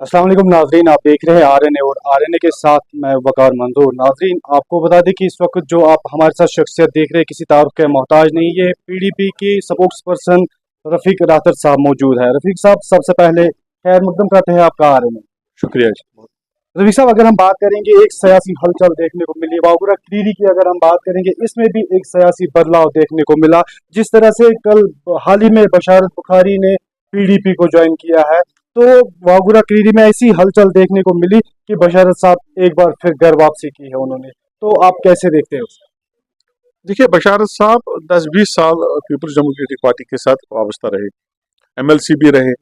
अस्सलाम वालेकुम नाजरीन, आप देख रहे हैं आरएनए और आरएनए के साथ मैं वकार मंजूर। नाजरीन, आपको बता दें कि इस वक्त जो आप हमारे साथ शख्सियत देख रहे हैं किसी तारुफ के मोहताज नहीं, ये पीडीपी की स्पोक्स पर्सन रफीक राथर साहब मौजूद है। रफीक साहब, सबसे पहले खैर मकदम करते हैं आपका आरएनए। शुक्रिया जी। रफीक साहब, अगर हम बात करेंगे, एक सियासी हलचल देखने को मिली वागुरा क्रीरी की, अगर हम बात करेंगे इसमें भी एक सियासी बदलाव देखने को मिला। जिस तरह से कल हाल ही में बशारत बुखारी ने पीडीपी को ज्वाइन किया है, तो वागुरा क्रीरी में ऐसी हलचल देखने को मिली कि बशारत साहब एक बार फिर घर वापसी की है उन्होंने। तो आप कैसे देखते हैं उसे? देखिए, बशारत साहब 10-20 साल पीपल्स डेमोक्रेटिक पार्टी के साथ वाबस्ता रहे, एमएलसी भी रहे,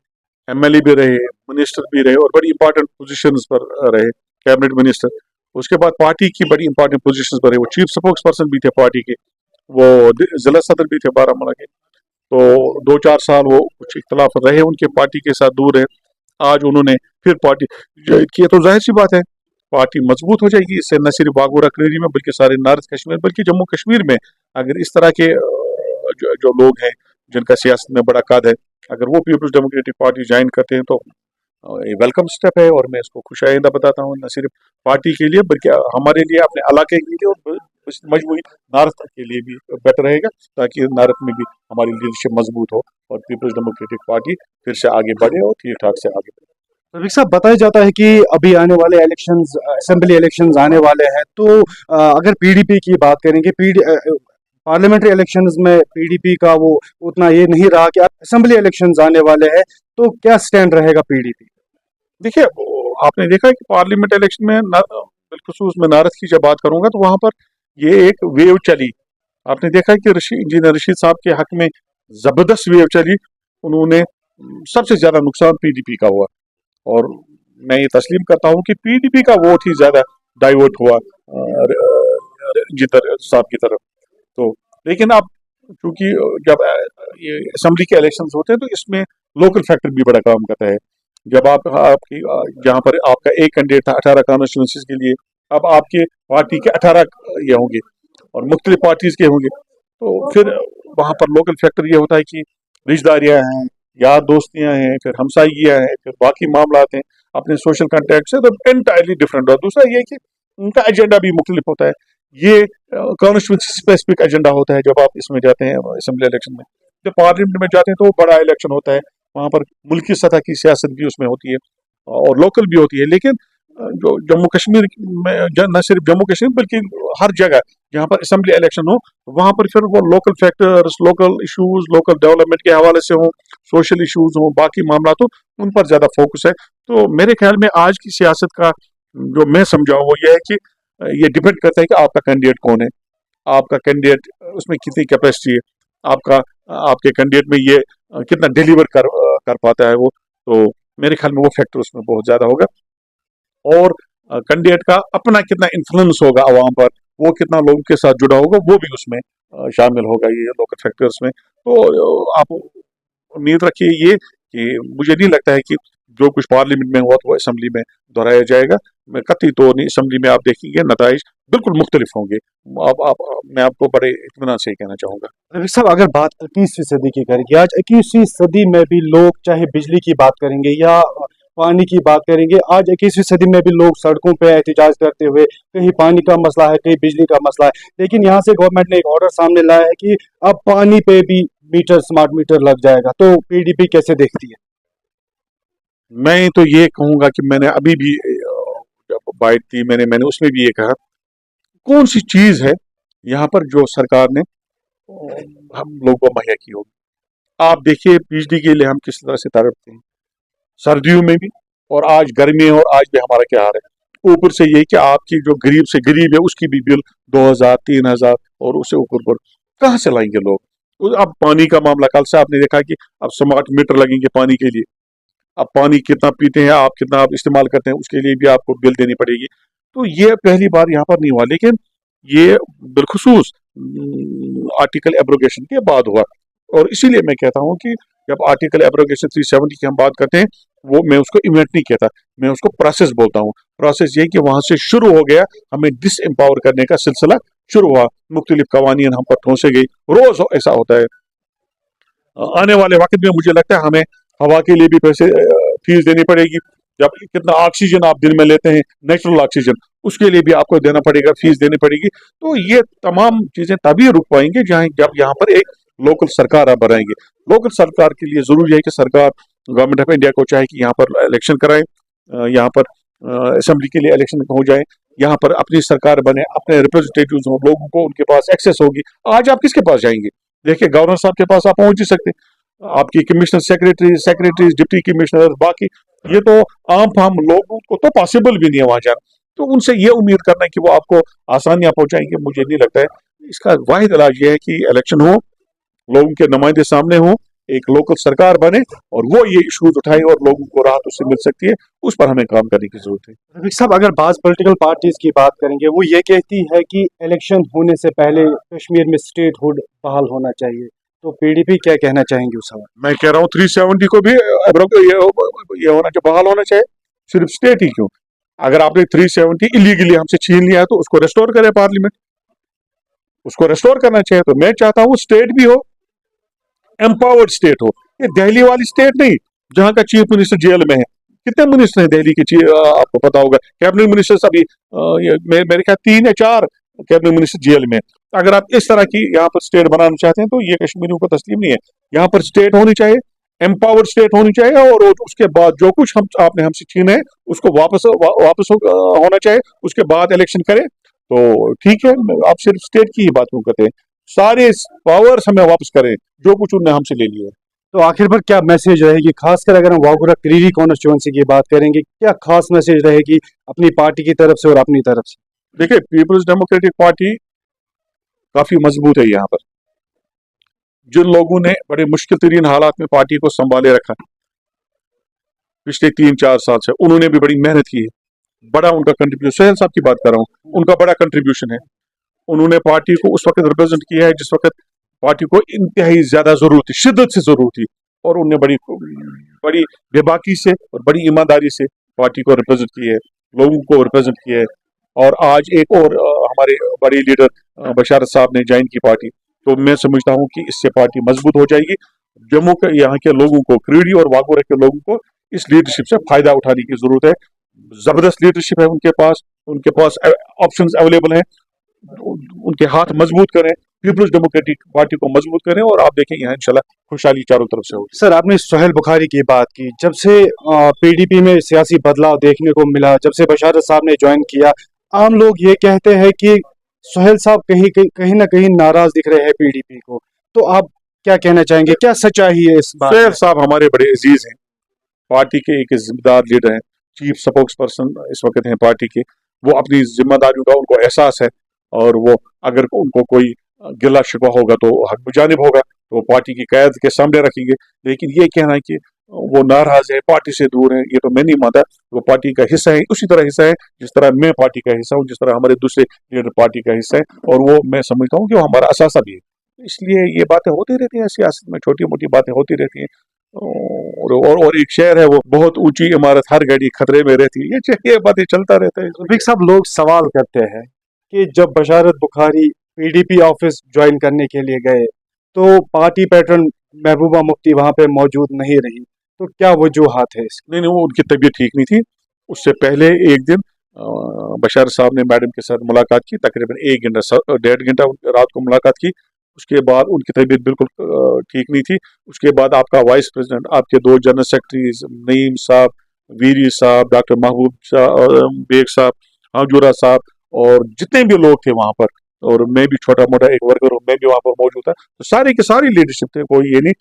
एमएलए भी रहे, मिनिस्टर भी रहे और बड़ी इंपॉर्टेंट पोजीशंस पर रहे, कैबिनेट मिनिस्टर। उसके बाद पार्टी की बड़ी इंपॉर्टेंट पोजीशंस पर रहे, वो चीफ स्पोक्स पर्सन भी थे पार्टी के, वो जिला सदर भी थे बारामूला के। तो 2-4 साल वो कुछ इख्तलाफ रहे उनके, पार्टी के साथ दूर रहे। आज उन्होंने फिर पार्टी ज्वाइन की, तो जाहिर सी बात है पार्टी मजबूत हो जाएगी। इससे न सिर्फ वागोरा करेरी में बल्कि सारे नॉर्थ कश्मीर बल्कि जम्मू कश्मीर में अगर इस तरह के जो लोग हैं जिनका सियासत में बड़ा कद है, अगर वो पीपल्स डेमोक्रेटिक पार्टी ज्वाइन करते हैं तो ये वेलकम स्टेप है और मैं इसको खुशाइंदा बताता हूँ, न सिर्फ पार्टी के लिए बल्कि हमारे लिए, अपने इलाके के लिए और मजबूरी नॉर्थ के लिए भी बेटर रहेगा, ताकि नॉर्थ में भी हमारी लीडरशिप मजबूत हो और पीपल्स डेमोक्रेटिक पार्टी फिर से आगे बढ़े और ठीक ठाक से आगे बढ़े। रफीक साहब, बताया जाता है कि अभी आने वाले इलेक्शंस, असेंबली इलेक्शंस आने वाले हैं, तो अगर पीडीपी की बात करेंगे, पार्लियामेंट्री इलेक्शंस में पीडीपी का वो उतना ये नहीं रहा कि असेंबली इलेक्शंस आने वाले हैं, तो क्या स्टैंड रहेगा पीडीपी? देखिए, आपने देखा है कि पार्लियामेंट इलेक्शन में बिलखुसूस मैं नारद की जब बात करूंगा तो वहां पर ये एक वेव चली। आपने देखा है कि इंजीनियर रशीद साहब के हक में जबरदस्त वेव चली, उन्होंने सबसे ज्यादा नुकसान पीडीपी का हुआ और मैं ये तस्लीम करता हूँ कि पीडीपी का वोट ही ज्यादा डाइवर्ट हुआ जिधर साहब की तरफ। तो लेकिन अब क्योंकि जब ये असेंबली के इलेक्शंस होते हैं तो इसमें लोकल फैक्टर भी बड़ा काम करता है। जब आपकी जहाँ पर आपका एक कैंडिडेट था 18 कॉन्स्टिट्यूंसीज के लिए, अब आपके पार्टी के 18 ये होंगे और मुख्तलिफ पार्टीज के होंगे, तो फिर वहां पर लोकल फैक्टर ये होता है कि रिश्तेदारियां हैं, यार दोस्तियां हैं, फिर हमसाइयां हैं, फिर बाकी मामला हैं, अपने सोशल कॉन्टैक्ट से तो एंटायरली डिफरेंट हो। दूसरा ये कि उनका एजेंडा भी मुख्तलिफ होता है। ये कॉन्स्टिट्यूंसी स्पेसिफिक एजेंडा होता है जब आप इसमें जाते हैं असेंबली इलेक्शन में। जब पार्लियामेंट में जाते हैं तो बड़ा इलेक्शन होता है, वहां पर मुल्की सतह की सियासत भी उसमें होती है और लोकल भी होती है। लेकिन जो जम्मू कश्मीर में, न सिर्फ जम्मू कश्मीर बल्कि हर जगह जहाँ पर असेंबली इलेक्शन हो, वहां पर फिर वो local factors, local issues, local development के हवाले से हो, सोशल इश्यूज हो, बाकी मामला तो उन पर ज्यादा फोकस है। तो मेरे ख्याल में आज की सियासत का जो मैं समझाऊँ वो ये है कि ये डिपेंड करता है कि आपका कैंडिडेट कौन है, आपका कैंडिडेट उसमें कितनी कैपेसिटी है, आपका आपके कैंडिडेट में ये कितना डिलीवर कर पाता है वो। तो मेरे ख्याल में वो फैक्टर उसमें बहुत ज्यादा होगा और कैंडिडेट का अपना कितना इन्फ्लुएंस होगा आवाम पर, वो कितना लोगों के साथ जुड़ा होगा, वो भी उसमें शामिल होगा ये लोकल फैक्टर्स में। तो आप उम्मीद रखिए ये कि मुझे नहीं लगता है कि जो कुछ पार्लियामेंट में हुआ तो वो असेंबली में दोहराया जाएगा। मैं कतई तो नहीं, असेंबली में आप देखेंगे नताइज बिल्कुल मुख्तलिफ होंगे। मैं आपको बड़े इत्मीनान से कहना चाहूंगा। रफीक साहब, अगर बात 21वीं सदी की करेंगे, आज 21वीं सदी में भी लोग चाहे बिजली की बात करेंगे या पानी की बात करेंगे, आज 21वीं सदी में भी लोग सड़कों पे एहतजाज करते हुए, कहीं पानी का मसला है, कहीं बिजली का मसला है, लेकिन यहाँ से गवर्नमेंट ने एक ऑर्डर सामने लाया है कि अब पानी पे भी मीटर, स्मार्ट मीटर लग जाएगा। तो पीडीपी कैसे देखती है? मैं तो ये कहूंगा कि मैंने अभी भी जब बाइट थी मैंने उसमें भी ये कहा, कौन सी चीज है यहाँ पर जो सरकार ने हम लोगों को मुहैया की होगी। आप देखिए बिजली के लिए हम किस तरह से तड़पते हैं, सर्दियों में भी और आज गर्मी है, और आज भी हमारा क्या हाल है। ऊपर से ये कि आपकी जो गरीब से गरीब है उसकी भी बिल 2000-3000 और उससे ऊपर कहाँ से लाएंगे लोग। अब पानी का मामला, कल से आपने देखा कि अब स्मार्ट मीटर लगेंगे पानी के लिए। अब पानी कितना पीते हैं आप, कितना आप इस्तेमाल करते हैं, उसके लिए भी आपको बिल देनी पड़ेगी। तो ये पहली बार यहाँ पर नहीं हुआ, लेकिन ये बिलखुसूस आर्टिकल एब्रोगेशन के बाद हुआ। और इसीलिए मैं कहता हूँ कि जब आर्टिकल एब्रोगेशन 370 की हम बात करते हैं, वो मैं उसको इवेंट नहीं कहता, मैं उसको प्रोसेस बोलता हूँ। प्रोसेस ये कि वहां से शुरू हो गया, हमें डिस एम्पावर करने का सिलसिला शुरू हुआ, मुख्तलिफ कवानीन हम पर ठोंसे गई, रोज ऐसा होता है। आने वाले वक्त में मुझे लगता है हमें हवा के लिए भी पैसे फीस देनी पड़ेगी, जब कितना ऑक्सीजन आप दिन में लेते हैं, नेचुरल ऑक्सीजन, उसके लिए भी आपको देना पड़ेगा, फीस देनी पड़ेगी। तो ये तमाम चीजें तभी रुक पाएंगे जब यहाँ पर एक लोकल सरकार आप बनाएंगे। लोकल सरकार के लिए जरूरी है कि सरकार, गवर्नमेंट ऑफ इंडिया को चाहे कि यहाँ पर इलेक्शन कराए, यहाँ पर असेंबली के लिए इलेक्शन हो जाए, यहाँ पर अपनी सरकार बने, अपने रिप्रेजेंटेटिव्स हो, लोगों को उनके पास एक्सेस होगी। आज आप किसके पास जाएंगे? देखिए, गवर्नर साहब के पास आप पहुंच नहीं सकते, आपकी कमिश्नर सेक्रेटरीज, डिप्टी कमिश्नर, बाकी ये तो आम फाम लोगों को तो पॉसिबल भी नहीं है वहां जाना। तो उनसे ये उम्मीद करना है कि वो आपको आसानियां पहुंचाएंगे, मुझे नहीं लगता है। इसका वाहिद इलाज ये है कि इलेक्शन हो, लोगों के नुमाइंदे सामने हो, एक लोकल सरकार बने और वो ये इशूज उठाए और लोगों को राहत उससे मिल सकती है। उस पर हमें काम करने की जरूरत है। रफीक साहब, अगर बाज़ पॉलिटिकल पार्टीज की बात करेंगे, वो ये कहती है कि इलेक्शन होने से पहले कश्मीर में स्टेटहुड बहाल होना चाहिए, तो पीडीपी क्या कहना चाहेंगे उस हवाले? मैं कह रहा हूँ 370 को भी ये होना चाहिए, बहाल होना चाहिए। सिर्फ स्टेट ही क्यों, अगर आपने 370 इलीगली हमसे छीन लिया है तो उसको रेस्टोर करे पार्लियामेंट, उसको रेस्टोर करना चाहिए। तो मैं चाहता हूँ स्टेट भी हो, एम्पावर्ड स्टेट हो। ये दिल्ली वाली स्टेट नहीं जहाँ का चीफ मिनिस्टर जेल में है। कितने मिनिस्टर हैं दिल्ली के आपको पता होगा, कैबिनेट मिनिस्टर्स अभी मेरे ख्याल 3 या 4 कैबिनेट मिनिस्टर जेल में। अगर आप इस तरह की यहाँ पर स्टेट बनाना चाहते हैं तो ये कश्मीरियों को तस्लीम नहीं है। यहाँ पर स्टेट होनी चाहिए, एम्पावर्ड स्टेट होनी चाहिए, और उसके बाद जो कुछ आपने हमसे छीने है उसको वापस होना चाहिए। उसके बाद इलेक्शन करें तो ठीक है। आप सिर्फ स्टेट की ही बात क्यों करते हैं? सारे पावर्स हमें वापस करें जो कुछ उन्होंने हमसे ले लिया है। तो आखिर पर क्या मैसेज रहेगी, खासकर अगर हम वागुरा क्रीरी कॉन्स्टिट्यूंसी की बात करेंगे, क्या खास मैसेज रहेगी अपनी पार्टी की तरफ से और अपनी तरफ से? देखिए, पीपल्स डेमोक्रेटिक पार्टी काफी मजबूत है। यहाँ पर जिन लोगों ने बड़े मुश्किल तरीन हालात में पार्टी को संभाले रखा पिछले 3-4 साल से, उन्होंने भी बड़ी मेहनत की है। बड़ा उनका कंट्रीब्यूशन, सोहेल साहब की बात कर रहा हूँ, उनका बड़ा कंट्रीब्यूशन है। उन्होंने पार्टी को उस वक्त रिप्रेजेंट किया है जिस वक्त पार्टी को इंतहाई ज्यादा जरूरत थी, शिद्दत से जरूरत थी, और उन्होंने बड़ी बेबाकी से और बड़ी ईमानदारी से पार्टी को रिप्रेजेंट किया है, लोगों को रिप्रेजेंट किया है। और आज एक और हमारे बड़े लीडर बशारत साहब ने ज्वाइन की पार्टी, तो मैं समझता हूँ कि इससे पार्टी मजबूत हो जाएगी। जम्मू के यहाँ के लोगों को, क्रीडी और वागोरा के लोगों को इस लीडरशिप से फायदा उठाने की जरूरत है। जबरदस्त लीडरशिप है उनके पास ऑप्शंस अवेलेबल हैं। उनके हाथ मजबूत करें, पीपल्स डेमोक्रेटिक पार्टी को मजबूत करें, और आप देखें यहाँ इंशाल्लाह खुशहाली चारों तरफ से होगी। सर, आपने सोहेल बुखारी की बात की। जब से पीडीपी में सियासी बदलाव देखने को मिला, जब से बशारत साहब ने ज्वाइन किया, आम लोग ये कहते हैं कि सोहेल साहब कहीं ना कहीं नाराज दिख रहे हैं पीडीपी को। तो आप क्या कहना चाहेंगे, क्या सच्चाई है इस बात? सोहेल साहब हमारे बड़े अजीज हैं, पार्टी के एक जिम्मेदार लीडर हैं, चीफ स्पोक्स पर्सन इस वक्त हैं पार्टी के। वो अपनी जिम्मेदारियों का उनको एहसास है, और वो अगर उनको कोई गिला शिकवा होगा तो हक बजानिब होगा, तो वो पार्टी की क़यादत के सामने रखेंगे। लेकिन ये कहना है कि वो नाराज है, पार्टी से दूर है, ये तो मैं नहीं मानता। वो पार्टी का हिस्सा है, उसी तरह हिस्सा है जिस तरह मैं पार्टी का हिस्सा हूँ, जिस तरह हमारे दूसरे लीडर पार्टी का हिस्सा है, और वो मैं समझता हूँ कि वो हमारा असासा भी है। इसलिए ये बातें होती रहती हैं सियासत में, छोटी मोटी बातें होती रहती हैं। और एक शहर है, वो बहुत ऊंची इमारत हर घड़ी खतरे में रहती है, ये बातें चलता रहता है। रफीक साहब, लोग सवाल करते हैं कि जब बशारत बुखारी पीडीपी ऑफिस ज्वाइन करने के लिए गए तो पार्टी पैटर्न महबूबा मुफ्ती वहां पे मौजूद नहीं रही, तो क्या वजूहात है इसकी? नहीं, वो उनकी तबीयत ठीक नहीं थी। उससे पहले एक दिन बशारत साहब ने मैडम के साथ मुलाकात की, तकरीबन 1 घंटा 1.5 घंटा रात को मुलाकात की। उसके बाद उनकी तबीयत बिल्कुल ठीक नहीं थी। उसके बाद आपका वाइस प्रेसिडेंट, आपके 2 जनरल सेक्रेटरीज, नईम साहब, वीरी साहब, डॉक्टर महबूब बेग साहब, हाजूरा साहब, और जितने भी लोग थे वहां पर, और मैं भी छोटा मोटा एक वर्कर हूँ, मैं भी वहां पर मौजूद था, तो सारी की सारी लीडरशिप थे। कोई ये नहीं,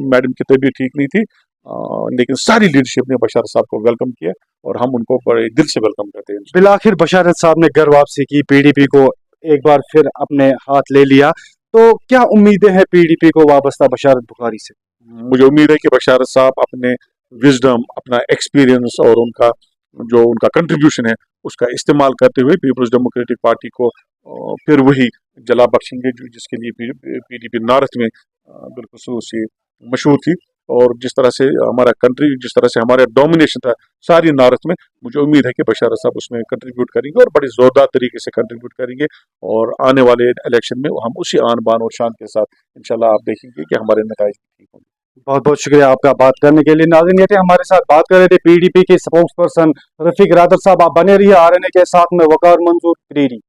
मैडम की तबीयत ठीक नहीं थी, लेकिन सारी लीडरशिप ने बशारत साहब को वेलकम किया, और हम उनको बड़े दिल से वेलकम करते हैं। बिलाखिर बशारत साहब ने घर वापसी की, पीडीपी को एक बार फिर अपने हाथ ले लिया, तो क्या उम्मीदें हैं पीडीपी को वाबस्ता बशारत बुखारी से? मुझे उम्मीद है कि बशारत साहब अपने विजडम, अपना एक्सपीरियंस और उनका कंट्रीब्यूशन है, उसका इस्तेमाल करते हुए पीपल्स डेमोक्रेटिक पार्टी को फिर वही जला बख्शेंगे जिसके लिए पीडीपी नॉर्थ में बिल्कुल से मशहूर थी। और जिस तरह से हमारा कंट्री, जिस तरह से हमारा डोमिनेशन था सारी नॉर्थ में, मुझे उम्मीद है कि बशारत साहब उसमें कंट्रीब्यूट करेंगे, और बड़ी जोरदार तरीके से कंट्रीब्यूट करेंगे। और आने वाले इलेक्शन में हम उसी आन बान और शान के साथ इंशाल्लाह आप देखेंगे कि हमारे नतीजे ठीक होंगे। बहुत बहुत शुक्रिया आपका बात करने के लिए। नाज़रीन, ये थे हमारे साथ बात कर रहे थे PDP के स्पोक्स पर्सन रफीक रादर साहब। आप बने रहिए RNA के साथ में। वकार मंजूर क्रीरी।